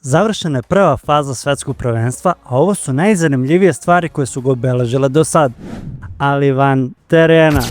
Završena je prva faza svetskog prvenstva, a ovo su najzanimljivije stvari koje su ga obeležile do sad. Ali van terena.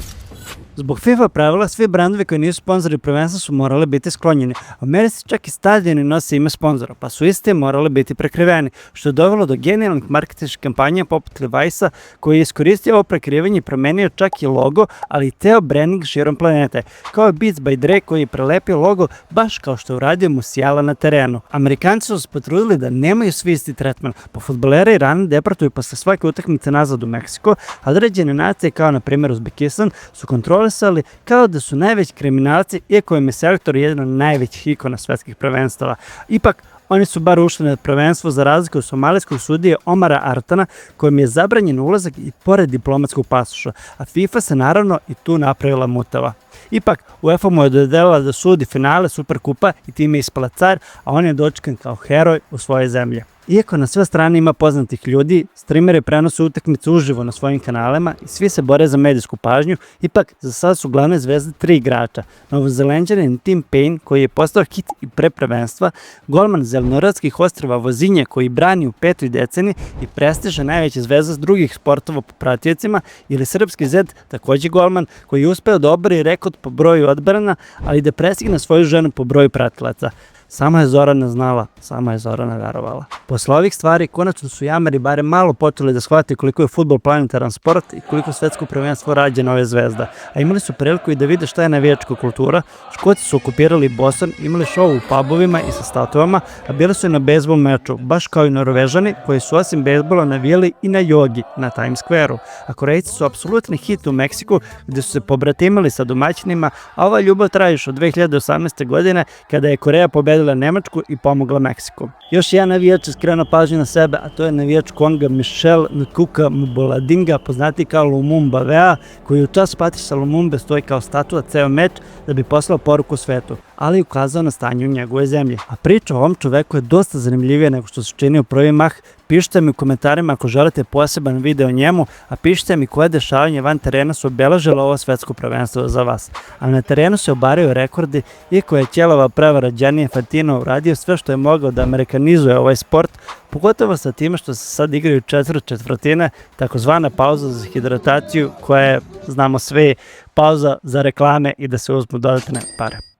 Zbog FIFA pravila, svi brandovi koji nisu sponzori prvenstva su morali biti sklonjeni. U Americi čak i stadioni nose ime sponzora, pa su iste morali biti prekriveni, što je dovelo do genijalnih marketinških kampanja poput Levi'sa, koji je iskoristio ovo prekrivanje i promenio čak i logo, ali i teo branding širom planete, kao je Beats by Dre koji je prelepio logo baš kao što je uradio Musiala na terenu. Amerikanci su se potrudili da nemaju svi isti tretman, pa fudbalere Irana deportuju posle svake utakmice nazad u Meksiko, a određene nacije kao na primjer Uzbekistan su kontrolisali kao da su najveći kriminalci, iako im je selektor jedan od najvećih ikona svetskih prvenstava. Ipak, oni su bar ušli na prvenstvo za razliku od somalijskog sudije Omara Artana, kojem je zabranjen ulazak i pored diplomatskog pasoša, a FIFA se naravno i tu napravila mutava. Ipak, UEFA mu je dodelila da sudi finale Superkupa i time je ispala car, a on je dočekan kao heroj u svojoj zemlji. Iako na sve strane ima poznatih ljudi, streameri prenose utakmice uživo na svojim kanalima i svi se bore za medijsku pažnju, ipak za sad su glavne zvezde 3 igrača. Novozelenđanin Tim Payne koji je postao hit i pre prvenstva, golman Zelenoradskih ostrva Vozinje koji brani u 5. deceniji i prestiže najveće zvezde s drugih sportova po pratiocima, ili srpski Zed, takođe golman, koji je uspeo da obori rekord po broju odbrana, ali da prestigne svoju ženu po broju pratilaca. Sama je Zorana znala, sama je Zorana verovala. Posle ovih stvari, konačno su jameri barem malo počeli da shvate koliko je fudbal planetaran sport i koliko svetsko prvenstvo rađa nove zvezda. A imali su priliku i da vide šta je navijačka kultura. Škoci su okupirali Boston, imali show u pubovima i sa statuama, a bili su i na bejzbol meču, baš kao i Norvežani koji su osim bejzbola navijali i na jogi na Times Square-u. A Korejci su apsolutni hit u Meksiku gde su se pobratimali sa domaćinima, a ova ljubav traje još od 2018. godine kada je Koreja pobedila Nemačku i pomogla Meksiku. Još jedan navijač je skrenuo pažnju na sebe, a to je navijač Konga Michel Nkuka Mboladinga, poznati kao Lumumba Vea, koji u čas Patricia Lumumbe stoji kao statua ceo meč da bi poslao poruku svetu, ali ukazao na stanje u njegove zemlji. A priča o ovom čoveku je dosta zanimljivija nego što se čini u prvi mah. Pišite mi u komentarima ako želite poseban video o njemu, a pišite mi koje dešavanje van terena su obeležilo ovo svetsko prvenstvo za vas. A na terenu se obaraju rekordi, iako je ćelava prevara Gianni Infantino uradio sve što je mogao da amerikanizuje ovaj sport, pogotovo sa time što se sad igraju četvrtine, takozvana pauza za hidrataciju koja je, znamo svi, pauza za reklame i da se uzmu dodatne pare.